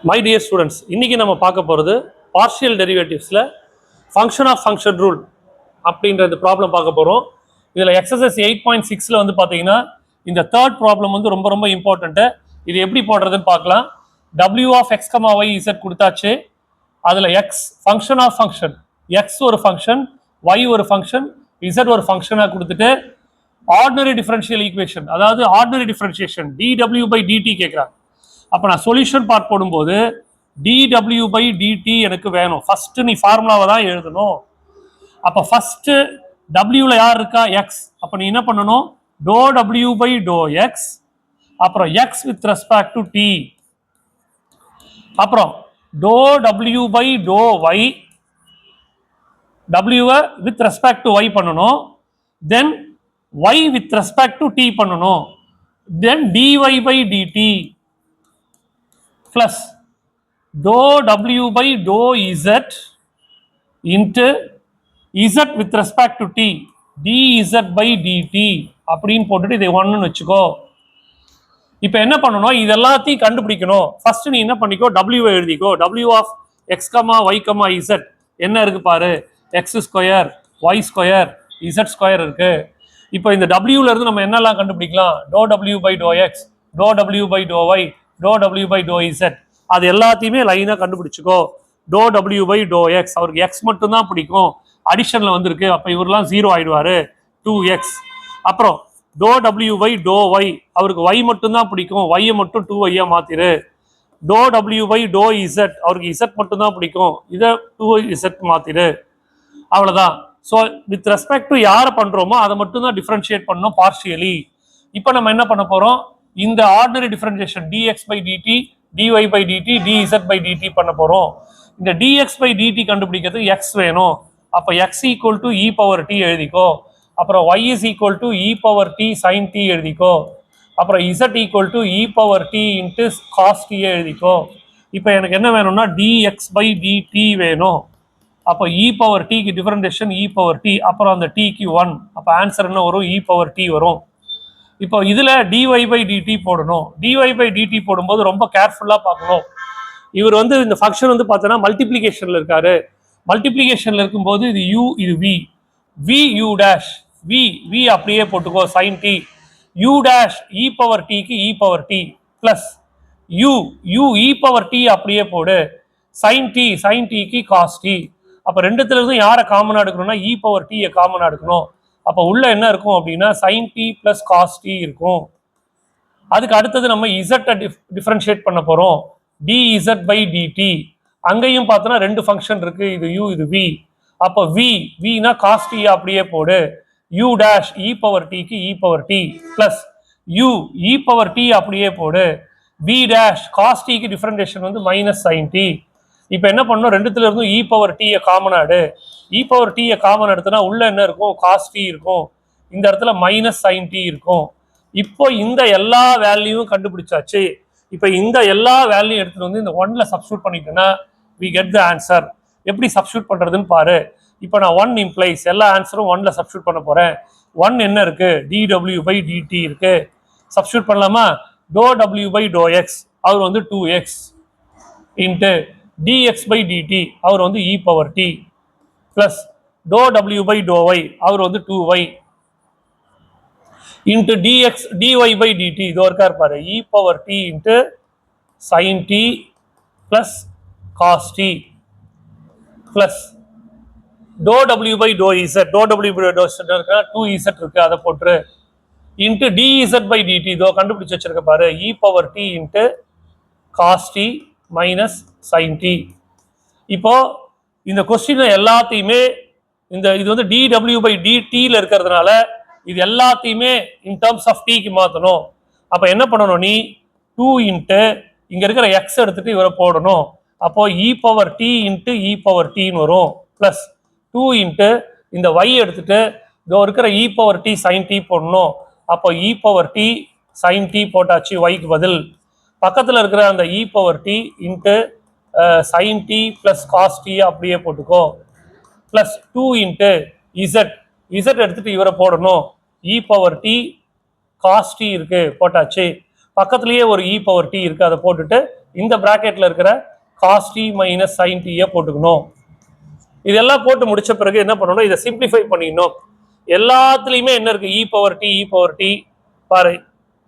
My dear students, இன்னைக்கு நம்ம பார்க்க போகிறது பார்ஷியல் டெரிவேட்டிவ்ஸில் ஃபங்க்ஷன் ஆஃப் ஃபங்க்ஷன் ரூல் அப்படின்ற இந்த ப்ராப்ளம் பார்க்க போகிறோம். இதில் எக்ஸசைஸ் 8.6 வந்து பார்த்தீங்கன்னா இந்த தேர்ட் ப்ராப்ளம் வந்து ரொம்ப ரொம்ப இம்பார்ட்டண்ட்டு. இது எப்படி போடுறதுன்னு பார்க்கலாம். w of X comma Y Z கொடுத்தாச்சு. அதில் X function of function, X ஒரு ஃபங்க்ஷன், ஒய் ஒரு ஃபங்க்ஷன், இசட் ஒரு ஃபங்க்ஷனாக கொடுத்துட்டு ஆர்டினரி டிஃபரன்ஷியல் ஈக்குவேஷன், அதாவது ordinary differentiation dw by dt கேட்குறாங்க. அப்போ நான் சொல்யூஷன் பார்ட் போடும்போது dw பை dt எனக்கு வேணும். ஃபர்ஸ்ட் நீ ஃபார்முலாவை தான் எழுதணும். அப்போ ஃபர்ஸ்ட் wல யார் இருக்கா? எக்ஸ். அப்போ நீ என்ன பண்ணணும்? Doe w by to x, அப்புறம் x with respect to t, அப்புறம் doe w by to y, w with respect to y பண்ணணும், then y with respect to t பண்ணணும், தென் dy பை dt plus dou w by dou z into z with respect to t dz by dt அப்படின்னு போட்டுட்டு இதை ஒன்றுன்னு வச்சுக்கோ. இப்போ என்ன பண்ணணும்? இது எல்லாத்தையும் கண்டுபிடிக்கணும். ஃபர்ஸ்ட் நீ என்ன பண்ணிக்கோ, w எழுதிக்கோ. w of X comma y comma z என்ன இருக்கு பாரு, x square Y square z square இருக்கு. இப்போ இந்த wல இருந்து நம்ம என்னெல்லாம் கண்டுபிடிக்கலாம்? Doe w by to x, doe w by to y, doe w by doe z, அது எல்லாத்தையுமே லைனாக கண்டுபிடிச்சிக்கோ. Doe w by to x, அவருக்கு எக்ஸ் மட்டும்தான் பிடிக்கும், அடிஷனில் வந்திருக்கு, அப்போ இவரெல்லாம் 0 ஆயிடுவாரு, 2x. அப்புறம் doe w by to y, அவருக்கு y மட்டும்தான் பிடிக்கும், y மட்டும் 2y மாத்திரு. Doe w by doe z, அவருக்கு இசட் மட்டும்தான் பிடிக்கும், இதை 2z மாத்திரு. அவ்வளோதான். ஸோ வித் ரெஸ்பெக்ட் டு யாரை பண்ணுறோமோ அதை மட்டும்தான் டிஃப்ரென்ஷியேட் பண்ணணும் பார்ஷியலி. இப்போ நம்ம என்ன பண்ண போகிறோம்? இந்த ordinary differentiation dx by dt, dy by dt, dz by dt பண்ண போறோம். இந்த dx by dt கண்டுபிடிக்கிறதுக்கு x வேணும். அப்ப x equal to e power t எழுதிக்கோ. அப்புறம் y is equal to e power t sin t எழுதிக்கோ. அப்புறம் z equal to e power t into cos t எழுதிக்கோ. இப்போ எனக்கு என்ன வேணும்னா dx by dt வேணும். அப்போ e power t க்கு டிஃபரன்ஷியேஷன் e power t, அப்புறம் அந்த t க்கு 1, அப்போ ஆன்சர் என்ன வரும்? e power t வரும். இப்போ இதில் dy by dt போடணும். dy by dt போடும்போது ரொம்ப கேர்ஃபுல்லாக பார்க்கணும். இவர் வந்து இந்த ஃபங்க்ஷன் வந்து பார்த்தோன்னா மல்டிப்ளிகேஷனில் இருக்காரு. மல்டிப்ளிகேஷனில் இருக்கும்போது இது u, இது v, v u dash, v அப்படியே போட்டுக்கோ, sine T, u dash E power டிக்கு E power T plus u E power T அப்படியே போடு, சைன் டிக்கு காஸ் டி. அப்போ ரெண்டுத்துல இருந்து யாரை காமனாக எடுக்கணும்னா இ பவர் டியை காமனாக எடுக்கணும். அப்போ உள்ள என்ன இருக்கும் அப்படின்னா sine T plus cos T இருக்கும். அதுக்கு அடுத்தது நம்ம இசட்டை டிஃபரன்ஷியேட் பண்ண போறோம், dz பை டிடி. அங்கேயும் பார்த்தோன்னா ரெண்டு ஃபங்க்ஷன் இருக்கு, இது u இது v. அப்போ vனா காஸ் டி அப்படியே போடு, u டேஷ் இ பவர் டிக்கு E power T plus u E power T அப்படியே போடு, v டேஷ் காஸ் டிக்கு டிஃபரன்ஷியேஷன் வந்து மைனஸ் சைன் டி. இப்போ என்ன பண்ணணும்? ரெண்டுத்துல இருந்தும் இ பவர் டியை காமன் ஆடு. இ பவர் டியை காமன் எடுத்தனா உள்ள என்ன இருக்கும்? காஸ் டி இருக்கும், இந்த இடத்துல மைனஸ் சைன் டி இருக்கும். இப்போ இந்த எல்லா வேல்யூவும் கண்டுபிடிச்சாச்சு. இப்போ இந்த எல்லா வேல்யூ எடுத்துட்டு வந்து இந்த 1ல சப்ஸ்டியூட் பண்ணிட்டேன்னா we get the answer. எப்படி சப்ஸ்டியூட் பண்றதுன்னு பாரு. இப்போ நான் 1 இம்ப்ளைஸ் எல்லா ஆன்சரும் 1ல சப்ஸ்டியூட் பண்ண போறேன். 1 என்ன இருக்கு? dw by dt இருக்கு. சப்ஸ்டியூட் பண்ணலாமா? Doe w by doe x, அவர் வந்து 2x into dx by dt, அவர் வந்து e power t plus doe w by doe y, அவர் வந்து 2y into dx dy by dt, இது இருக்கார் பாரு, e power t into sin t plus cos t plus dou w by dou z, dou w by dou z இருக்கா 2z இருக்கு, அதை போட்டுரு, into dz by dt, இதோ கண்டுபிடிச்சு வச்சிருக்க பாரு, e power t into cos t minus sin t. இப்போ இந்த கொஸ்டின் எல்லாத்தையுமே இந்த இது வந்து dw by dt ல இருக்கிறதுனால இது எல்லாத்தையுமே இன் டர்ம்ஸ் ஆஃப் டீக்கு மாற்றணும். அப்போ என்ன பண்ணணும்? நீ 2 இன்ட்டு இங்கே இருக்கிற எக்ஸ் எடுத்துட்டு இவரை போடணும். அப்போ e power t into e power டின்னு வரும் ப்ளஸ் 2 இன்ட்டு இந்த ஒய் எடுத்துட்டு இதோ இருக்கிற e power t sine t போடணும். அப்போ e power t sine t போட்டாச்சு ஒய்க்கு பதில். பக்கத்தில் இருக்கிற அந்த e power t into sine t plus cos t அப்படியே போட்டுக்கோ ப்ளஸ் 2 இன்ட்டு இசட் எடுத்துட்டு இவரை போடணும். E power t cos t இருக்கு, போட்டாச்சு. பக்கத்துலயே ஒரு இ பவர் டி இருக்கு, அதை போட்டுட்டு இந்த பிராக்கெட்ல இருக்கிற காஸ் டி மைனஸ் சைன் டீயை போட்டுக்கணும். இதெல்லாம் போட்டு முடிச்ச பிறகு என்ன பண்ணணும், இதை சிம்பிளிஃபை பண்ணிடணும். எல்லாத்துலேயுமே என்ன இருக்கு, இ பவர் டி பாரு,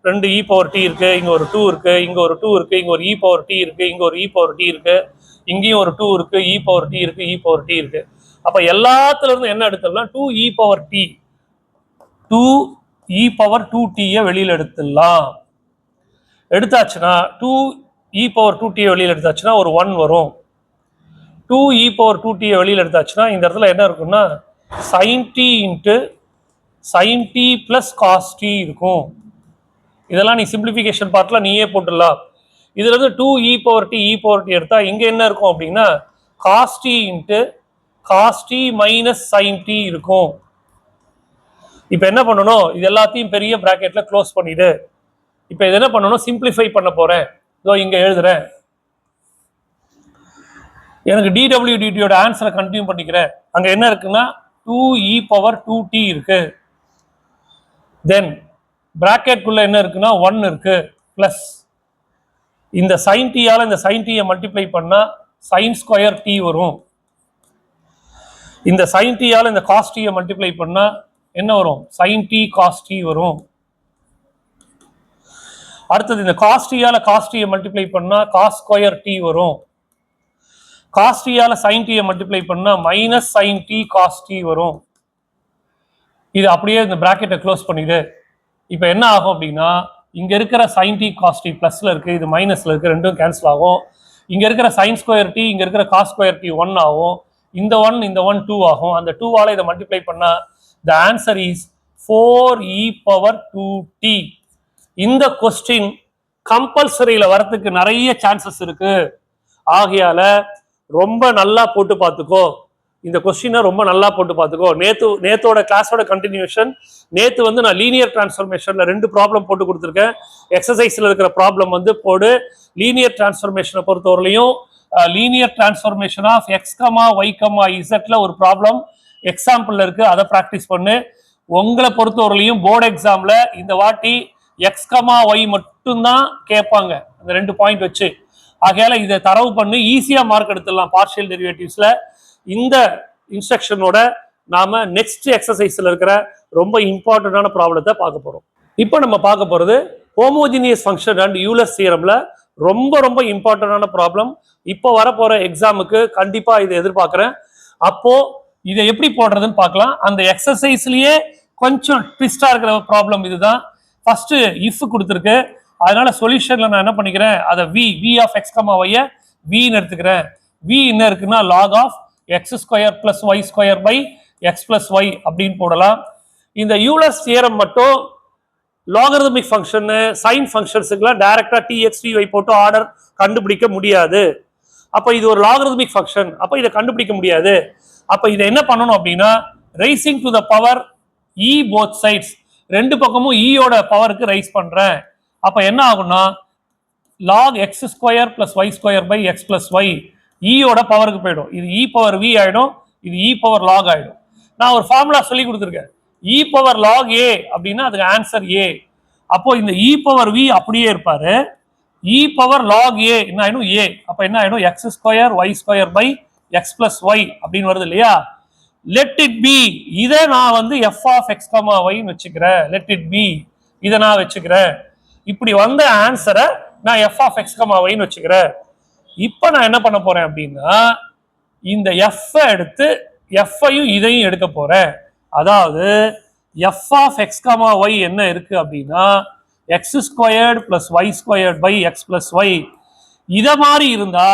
2 இ பவர் டி இருக்கு, இங்க ஒரு 2 இருக்கு, இங்க ஒரு 2 இருக்கு, இங்க ஒரு இ பவர் டி இருக்கு, இங்க ஒரு இ பவர் டி இருக்கு, இங்கேயும் ஒரு 2 இருக்கு, இ பவர் டி இருக்கு, இ பவர் டி இருக்கு. அப்ப எல்லாத்துல இருந்து என்ன எடுத்துடலாம், 2 இ power D 2 e power 2t வெளியில எடுத்துடலாம். எடுத்தாச்சுன்னா 2 இ பவர் 2t வெளியில எடுத்தாச்சுன்னா ஒரு 1 வரும். 2 இ பவர் 2t வெளியில எடுத்தாச்சுன்னா இந்த இடத்துல என்ன இருக்குன்னா sin t into sin t plus cos T இருக்கும். இதெல்லாம் நீ சிம்பிளிஃபிகேஷன் பார்ட்ல நீயே போட்டுடலாம். இதுல இருந்து 2 இ பவர் டி எடுத்தா இங்க என்ன இருக்கும் அப்படின்னா cos T into cos T minus sine T இருக்கும். இப்போ என்ன பண்ணணும், இது எல்லாத்தையும் பெரிய பிராக்கெட்ல க்ளோஸ் பண்ணிடு. இப்போ இது என்ன பண்ணணும், சிம்பிளிஃபை பண்ண போறேன். இதோ இங்க எழுதுறேன். எனக்கு dw dtயோட ஆன்சரை கண்டினியூ பண்ணிக்கிறேன். அங்க என்ன இருக்குன்னா 2 இ பவர் 2t இருக்கு. தென் பிராக்கெட் குள்ள என்ன இருக்குன்னா 1 இருக்கு பிளஸ் இந்த சைன் டீயால இந்த சைன் டீயை மல்டிப்ளை பண்ணா சைன் ஸ்கொயர் டி வரும். இந்த சைன் டீயால இந்த காஸ் டீயை மல்டிப்ளை பண்ணா என்ன வரும், சைன் டி காஸ் டி வரும். அடுத்தது இந்த காஸ் டீயால காஸ் டீயை மல்டிப்ளை பண்ணா காஸ் ஸ்கொயர் டி வரும். காஸ் டீயால சைன் டீயை மல்டிப்ளை பண்ணா minus sine T cos T வரும். இது அப்படியே இந்த பிராக்கெட்டை க்ளோஸ் பண்ணிடு. இப்போ என்ன ஆகும் அப்படின்னா இங்க இருக்கிற சைன் டி காஸ் டி பிளஸ்ல இருக்கு, இது மைனஸ்ல இருக்கு, ரெண்டும் கேன்சல் ஆகும். இங்க இருக்கிற சைன் ஸ்கொயர் டி இங்க இருக்கிற காஸ் ஸ்கொயர் டி 1 ஆகும். இந்த 1 2 ஆகும். அந்த 2வால இதை மல்டிப்ளை பண்ணா the answer is 4 e power 2t. இந்த கொஸ்டின் கம்பல்சரியில வரதுக்கு நிறைய சான்சஸ் இருக்கு. ஆகையால ரொம்ப நல்லா போட்டு பார்த்துக்கோ. இந்த கொஸ்டினை ரொம்ப நல்லா போட்டு பார்த்துக்கோ. நேத்தோட கிளாஸோட கண்டினியூஷன். நேத்து வந்து நான் லீனியர் டிரான்ஸ்ஃபர்மேஷன்ல 2 ப்ராப்ளம் போட்டு கொடுத்துருக்கேன். எக்ஸசைஸ்ல இருக்கிற ப்ராப்ளம் வந்து போடு. லீனியர் டிரான்ஸ்ஃபர்மேஷனை பொறுத்தவரையிலையும் linear transformation of X comma y comma இசட்ல ஒரு ப்ராப்ளம் எக்ஸாம்பிள் இருக்கு, அதை ப்ராக்டிஸ் பண்ணு. உங்களை பொறுத்தவரையிலையும் போர்டு எக்ஸாம்ல இந்த வாட்டி எக்ஸ் கமா ஒய் மட்டும்தான் கேட்பாங்க, அந்த 2 பாயிண்ட் வச்சு. ஆகையால இதை தரவு பண்ணி ஈஸியா மார்க் எடுத்துடலாம் பார்ஷியல் டெரிவேட்டிவ்ஸ்ல. இந்த இன்ஸ்ட்ரக்ஷனோட நாம நெக்ஸ்ட் எக்ஸசைஸ்ல இருக்கிற ரொம்ப இம்பார்ட்டன்டான ப்ராப்ளத்தை பார்க்க போறோம். இப்போ நம்ம பார்க்க போறது ஹோமோஜினியஸ் ஃபங்க்ஷன் அண்ட் யூலர்ஸ் தியரம்ல ரொம்ப ரொம்ப இம்பார்ட்டன்டான ப்ராப்ளம். இப்போ வரப்போற எக்ஸாமுக்கு கண்டிப்பா இதை எதிர்பார்க்கிறேன். அப்போ இதை எப்படி போடுறதுன்னு பார்க்கலாம். அந்த எக்ஸசைஸ்லயே கொஞ்சம் ட்விஸ்டா இருக்கிற ப்ராப்ளம் இதுதான். ஃபர்ஸ்ட் இஃப் கொடுத்துருக்கு, அதனால சொல்யூஷன்ல நான் என்ன பண்ணிக்கிறேன், அதை வி ஆஃப் எக்ஸ் கமா ஒய்யை வின்னு எடுத்துக்கிறேன். வி என்ன இருக்குன்னா log of X square plus Y square by X plus Y அப்படின்னு போடலாம். இந்த யூலர்ஸ் தியரம் மட்டும் லாகரிதமிக் ஃபங்க்ஷன் சைன் ஃபங்க்ஷன்ஸுக்குலாம் டைரக்டா டிஎக்ஸ் டிஒய் போட்டு ஆர்டர் கண்டுபிடிக்க முடியாது. அப்போ இது ஒரு லாகரிதமிக் ஃபங்க்ஷன், அப்போ இதை கண்டுபிடிக்க முடியாது. அப்போ இதை என்ன பண்ணணும் அப்படின்னா raising to the power E both sides, 2 பக்கமும் ஈயோட பவருக்கு ரைஸ் பண்றேன். அப்போ என்ன ஆகும்னா log x square plus Y square by X plus y ஈயோட பவருக்கு போயிடும். இது இ பவர் வி ஆயிடும், இது இ பவர் லாக் ஆயிடும். நான் ஒரு ஃபார்முலா சொல்லி கொடுத்துருக்கேன், இ பவர் லாக் ஏ அப்படின்னா அதுக்கு ஆன்சர் ஏ. அப்போ இந்த இ பவர் வி அப்படியே இருப்பாரு, இ பவர் லாக் ஏ என்ன ஆயிடும் ஏ. அப்போ என்ன ஆயிடும் X square Y square by X plus Y அப்படின்னு வருது இல்லையா. லெட் இட் பி, இதை நான் வந்து எஃப் ஆஃப் எக்ஸ் கமா ஒய்ன்னு வச்சுக்கிறேன். லெட் இட் பி, இதை நான் வச்சுக்கிறேன். இப்படி வந்த ஆன்சரை நான் எஃப் ஆஃப் எக்ஸ் கமா ஒய்ன்னு வச்சுக்கிறேன். இப்போ நான் என்ன பண்ண போறேன் அப்படின்னா இந்த எஃப் எடுத்து எஃப்ஐயும் இதையும் எடுக்க போறேன். அதாவது F of X comma Y என்ன இருக்கு அப்படின்னா X squared plus Y squared by X plus Y. இதை மாதிரி இருந்தா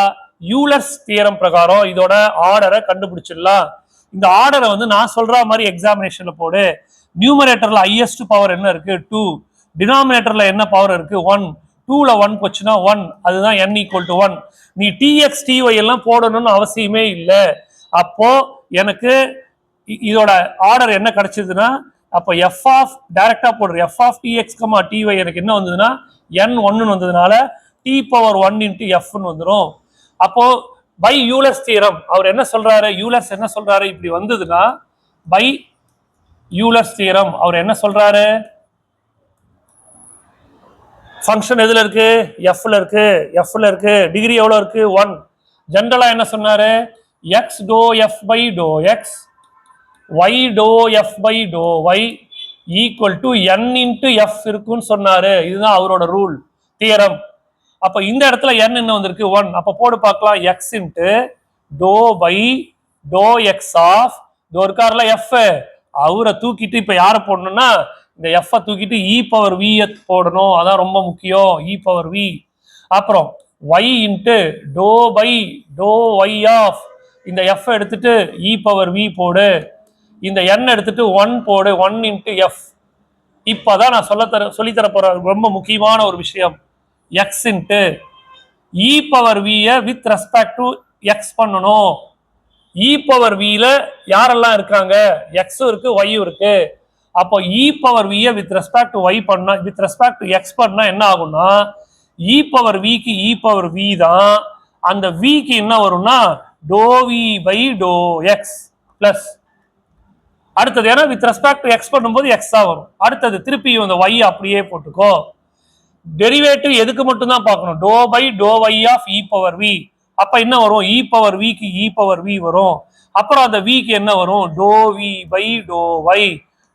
யூலர்ஸ் தியரம் பிரகாரம் இதோட ஆர்டரை கண்டுபிடிச்சிடலாம். இந்த ஆர்டரை வந்து நான் சொல்ற மாதிரி எக்ஸாமினேஷன்ல போடு. நியூமரேட்டர்ல ஹையஸ்ட் பவர் என்ன இருக்கு 2, டினாமினேட்டர்ல என்ன பவர் இருக்கு 1, 2ல 1 போச்சுன்னா 1, அதுதான் n ஈக்குவல் டு 1. நீ டிஎக்ஸ் டிஒய் எல்லாம் போடணும்னு அவசியமே இல்லை. அப்போ எனக்கு இதோட ஆர்டர் என்ன கிடைச்சதுன்னா அப்போ எஃப் ஆஃப் டைரக்டா போடுற F of D X comma D Y எனக்கு என்ன வந்ததுன்னா n1 வந்ததுனால டி பவர் 1 இன்ட்டு எஃப்னு வந்துடும். அப்போ பை யூலர்ஸ் தியரம் அவர் என்ன சொல்றாரு, யூலர்ஸ் என்ன சொல்றாரு, இப்படி வந்ததுன்னா பை யூலர்ஸ் தியரம் அவர் என்ன சொல்றாரு, ஃபங்க்ஷன் எதுல இருக்கு? எஃப்ல இருக்கு. எஃப்ல இருக்கு. டிகிரி எவ்வளவு இருக்கு? 1. ஜெனரலா என்ன சொன்னாரு? X to F by to X y டோ F by to Y equal to n into F இருக்குன்னு சொன்னாரு. இதுதான் அவரோட ரூல், தியரம். அப்ப இந்த இடத்துல n என்ன வந்திருக்கு? 1. அப்ப போடு பார்க்கலாம். எக்ஸ் இன்ட்டு டோ பை டோ எக்ஸ் ஆஃப் டோ இருக்கார்ல எஃப், அவரை தூக்கிட்டு இப்ப யாரை போடணும்னா இந்த எஃப் தூக்கிட்டு இ பவர் வி போடணும். அதான் ரொம்ப முக்கியம். E power V. அப்புறம் y இன்ட்டு டோ பை டோ ஒய் ஆஃப் இந்த எஃப் எடுத்துட்டு இ பவர் வி போடு. இந்த n எடுத்துட்டு 1 போடு. 1 இன்ட்டு எஃப். இப்பதான் நான் சொல்லித்தர போற ரொம்ப முக்கியமான ஒரு விஷயம். எக்ஸ் இன்ட்டு இ பவர் விய வித் ரெஸ்பெக்ட் டு எக்ஸ் பண்ணணும். இ பவர் வில யாரெல்லாம் இருக்காங்க? எக்ஸும் இருக்கு, ஒய்யும் இருக்கு. அப்போ இ பவர் விய வித் ரெஸ்பெக்ட் டு ஒய் பண்ணா, வித் ரெஸ்பெக்ட் டு எக்ஸ் பண்ணா என்ன ஆகும்னா இ பவர் விக்கு இ பவர் வி தான். அந்த விக்கு என்ன வரும்னா டோ V by to X plus அடுத்தது, ஏன்னா வித் ரெஸ்பெக்ட் டு எக்ஸ் பண்ணும்போது எக்ஸ் தான் வரும். அடுத்தது திருப்பி இந்த ஒய் அப்படியே போட்டுக்கோ. டெரிவேட்டிவ் எதுக்கு மட்டும் தான் பார்க்கணும்? டோ by to Y of E power V. அப்ப என்ன வரும்? இ பவர் விக்கு இ பவர் வி வரும். அப்புறம் அந்த விக்கு என்ன வரும்? டோ V by to Y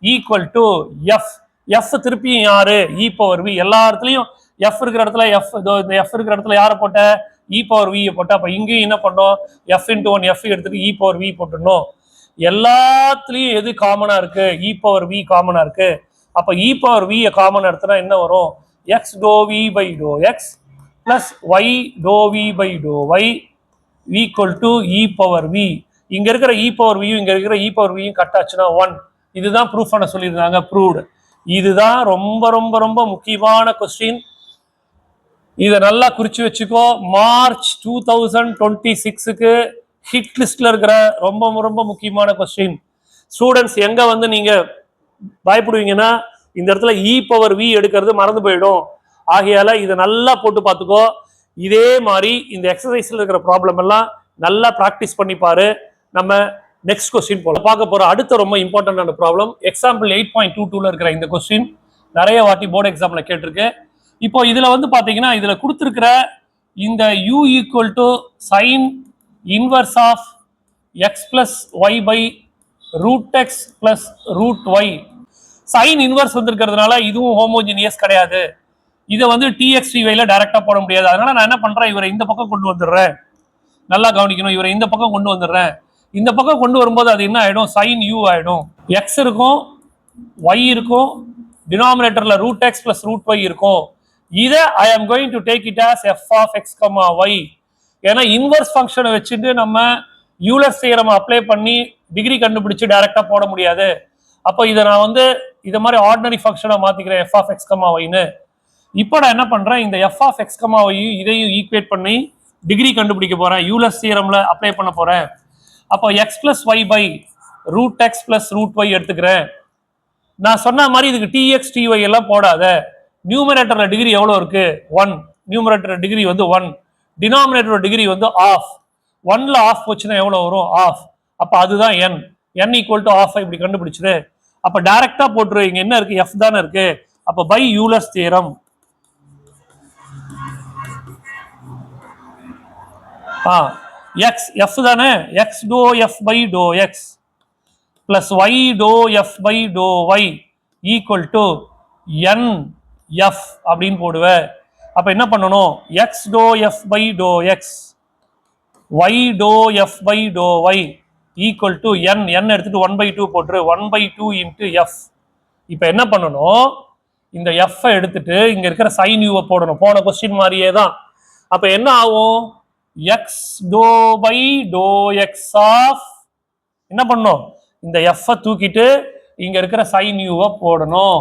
equal to F. F திருப்பியும் யாரு? E power V. எல்லா இடத்துலயும் எஃப் இருக்கிற இடத்துல எஃப், இந்த எஃப் இருக்கிற இடத்துல யாரை போட்ட? இ பவர் வி போட்ட. அப்ப இங்கேயும் என்ன பண்ணோம்? எஃப் இன்டு 1 எஃப் எடுத்துட்டு இ பவர் வி போட்டுடணும். எல்லாத்துலயும் எது காமனா இருக்கு? இ பவர் வி காமனா இருக்கு. அப்ப இ பவர் வி காமன் எடுத்தனா என்ன வரும்? எக்ஸ் டோ V by to X plus Y டோ V by to Y equal to E power V. இங்க இருக்கிற இ பவர் வியும் இங்க இருக்கிற இ பவர் வியும் கட் ஆச்சுன்னா 1. இதுதான் ப்ரூஃப் பண்ண சொல்லியிருந்தாங்க. ப்ரூவ்டு. இதுதான் ரொம்ப ரொம்ப ரொம்ப முக்கியமான கொஸ்டின். இதை நல்லா குறிச்சு வச்சுக்கோ. மார்ச் 2026க்கு ஹிட் லிஸ்ட்ல இருக்கிற ரொம்ப ரொம்ப முக்கியமான கொஸ்டின். ஸ்டூடெண்ட்ஸ் எங்க வந்து நீங்க பயப்படுவீங்கன்னா இந்த இடத்துல இ பவர் வி எடுக்கிறது மறந்து போயிடும். ஆகையால இதை நல்லா போட்டு பார்த்துக்கோ. இதே மாதிரி இந்த எக்ஸசைஸ்ல இருக்கிற ப்ராப்ளம் எல்லாம் நல்லா ப்ராக்டிஸ் பண்ணி பாரு. நம்ம நெக்ஸ்ட் கொஸ்டின் போல பார்க்க போற அடுத்த ரொம்ப இம்பார்ட்டன்டான ப்ராப்ளம் எக்ஸாம்பிள் 8.22ல இருக்கிற இந்த கொஸ்டின் நிறைய வாட்டி போர்டு எக்ஸாம்ல கேட்டிருக்கு. இப்போ இதுல வந்து பாத்தீங்கன்னா இதுல கொடுத்துருக்கிற இந்த u equal to sine inverse of x plus Y by root X plus root y. Sine inverse வந்திருக்கிறதுனால இதுவும் ஹோமோஜினியஸ் கிடையாது. இதை வந்து டிஎக்ஸ்டிவைல டைரக்டா போட முடியாது. அதனால நான் என்ன பண்றேன், இவரை இந்த பக்கம் கொண்டு வந்துடுறேன். நல்லா கவனிக்கணும். இவரை இந்த பக்கம் கொண்டு வந்துடுறேன். இந்த பக்கம் கொண்டு வரும்போது அது என்ன ஆயிடும்? சைன் யூ ஆயிடும். எக்ஸ் இருக்கும், ஒய் இருக்கும், டினாமினேட்டர்ல root X plus root y இருக்கும். இதை I am going to take it as f of X comma y. ஏன்னா இன்வர்ஸ் ஃபங்க்ஷனை வச்சுட்டு நம்ம யூலர்ஸ் தியரம் அப்ளை பண்ணி டிகிரி கண்டுபிடிச்சு டைரக்டா போட முடியாது. அப்போ இதை நான் வந்து இதை மாதிரி ஆர்டினரி ஃபங்க்ஷனை மாத்திக்கிறேன் எஃப் ஆஃப் எக்ஸ் கமா ஒய்னு. இப்போ நான் என்ன பண்றேன், இந்த F of X comma Y இதையும் ஈக்குவேட் பண்ணி டிகிரி கண்டுபிடிக்க போறேன். யூலர்ஸ் தியரம்ல அப்ளை பண்ண போறேன். அப்போ X plus Y by root X plus root Y எடுத்துக்கிறேன். நான் சொன்ன மாதிரி இதுக்கு டிஎக்ஸ் டிஒய் எல்லாம் போடாத. நியூமரேட்டர்ல டிகிரி எவ்வளோ இருக்கு? 1. நியூமரேட்டர் டிகிரி வந்து 1. டினாமினேட்டர் டிகிரி வந்து ஆஃப். 1ல ஆஃப் போச்சுன்னா எவ்வளோ வரும்? ஆஃப். அப்போ அதுதான் n. n equal to half இப்படி கண்டுபிடிச்சது. அப்போ டைரக்டா போட்டுரு. இங்க என்ன இருக்கு? எஃப் தானே இருக்கு. அப்போ by Euler's theorem x f தானே. X to F by to X plus Y doe F by to Y equal to n f அப்படின்னு போடுவேன். அப்ப என்ன பண்ணணும்? X to F by to x y doe F by to Y equal to n. N எடுத்துட்டு 1/2 போட்டுரு. 1/2 into F. இப்ப என்ன பண்ணணும்? இந்த எஃப் எடுத்துட்டு இங்க இருக்கிற சைன் யூவை போடணும். போன கொஸ்டின் மாதிரியே தான். அப்ப என்ன ஆகும்? X to by to X of என்ன பண்ணும்? இந்த எஃப் தூக்கிட்டு இங்க இருக்கிற சைன் யூவை போடணும்.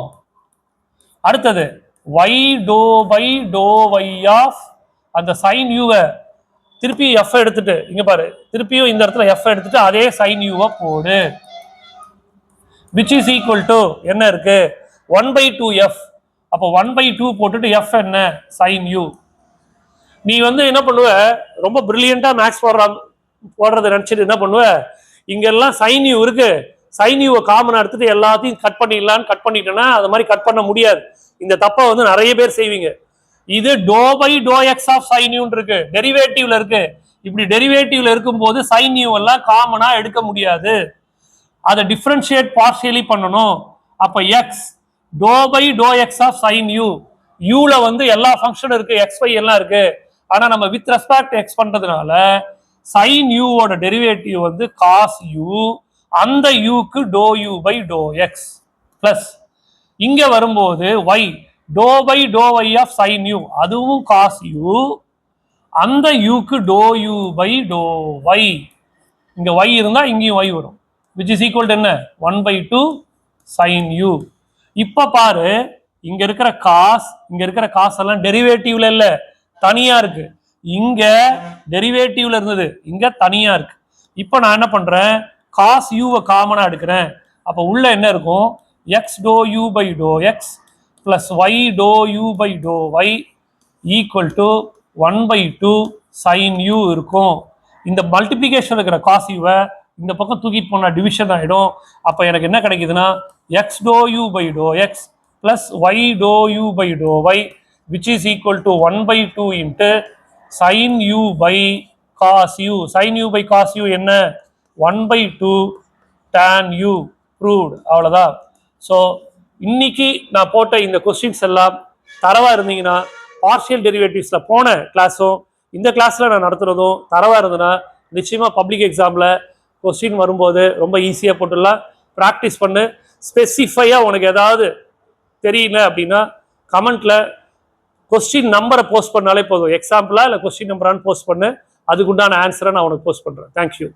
அடுத்தது y doh by to Y of அந்த சைன் யூவை திருப்பி எஃப் எடுத்துட்டு இங்க பாரு, திருப்பியும் இந்த இடத்துல எஃப் எடுத்துட்டு அதே சைன் யூவை போடு. which is equal to என்ன இருக்கு? 1/2 எஃப். அப்போ 1/2 போட்டுட்டு எஃப் என்ன? Sine u. நீ வந்து என்ன பண்ணுவ, ரொம்ப பிரில்லியண்டா மேக்ஸ் போடுறத நினைச்சிட்டு என்ன பண்ணுவ, இங்க எல்லாம் சைன் யூ இருக்கு, சைன் யூவை காமனா எடுத்துட்டு எல்லாத்தையும் கட் பண்ணிடலான்னு கட் பண்ணிட்டேன்னா அது மாதிரி கட் பண்ண முடியாது. இந்த தப்பை வந்து நிறைய பேர் செய்வீங்க. இது doh by to X of sine u இருக்கு, டெரிவேட்டிவ்ல இருக்கு. இப்படி டெரிவேட்டிவ்ல இருக்கும்போது சைன் யூ எல்லாம் காமனா எடுக்க முடியாது, அதை டிஃபரன்ஷியேட் பார்ஷியலி பண்ணணும். அப்ப x to by to X of sine u, யூல வந்து எல்லா ஃபங்க்ஷன் இருக்கு, எக்ஸ் ஒய் எல்லாம் இருக்கு. ஆனா நம்ம வித் ரெஸ்பெக்ட் எக்ஸ் பண்றதுனால சைன் யூவோட டெரிவேட்டிவ் வந்து காஸ் யூ, அந்த யூக்கு doe u by to X plus இங்க வரும்போது y doe by to Y of sine u, அதுவும் காஸ் யூ, அந்த யூக்கு doe u by to y. இங்க y இருந்தா இங்கேயும் y வரும், which is equal to என்ன 1/2 sin u. இப்ப பாரு, இங்க இருக்கிற காஸ் எல்லாம் டெரிவேட்டிவ்ல இல்ல, தனியா இருக்கு. இங்க டெரிவேட்டிவ்ல இருந்தது, இங்க தனியா இருக்கு. இப்ப நான் என்ன பண்றேன், காஸ் யூவை காமனா எடுக்கிறேன். அப்ப உள்ள என்ன இருக்கும், x doh u by to X plus Y doh u by to Y equal to 1/2 sin u இருக்கும். இந்த மல்டிபிளிகேஷன் இருக்கிற காஸ் யூவை இந்த பக்கம் தூக்கிட்டு போனா டிவிஷன் ஆயிடும். அப்ப எனக்கு என்ன கிடைக்குதுன்னா x doh u by to X plus Y doh u by to y which is equal to 1/2 இன்ட்டு sin u by cos u. sin u by cos u என்ன 1/2 tan u proved. அவ்வளவுதான். So இன்னைக்கு நான் போட்ட இந்த questions எல்லாம் தரவா இருந்தீங்கன்னா, பார்ஷியல் டெரிவேட்டிவ்ஸ்ல போன கிளாஸும் இந்த கிளாஸ்ல நான் நடத்துறதும் தரவா இருந்ததுன்னா நிச்சயமா பப்ளிக் எக்ஸாம்ல கொஸ்டின் வரும்போது ரொம்ப ஈஸியா போட்டுடலாம். ப்ராக்டிஸ் பண்ணு. ஸ்பெசிஃபையா உனக்கு ஏதாவது தெரியல அப்படின்னா கமெண்ட்ல கொஸ்டின் நம்பரை போஸ்ட் பண்ணாலே போதும். எக்ஸாம்பிளா இல்லை கொஸ்டின் நம்பரான்னு போஸ்ட் பண்ணு, அதுக்குண்டான ஆன்சரை நான் உனக்கு போஸ்ட் பண்றேன். தேங்க்யூ.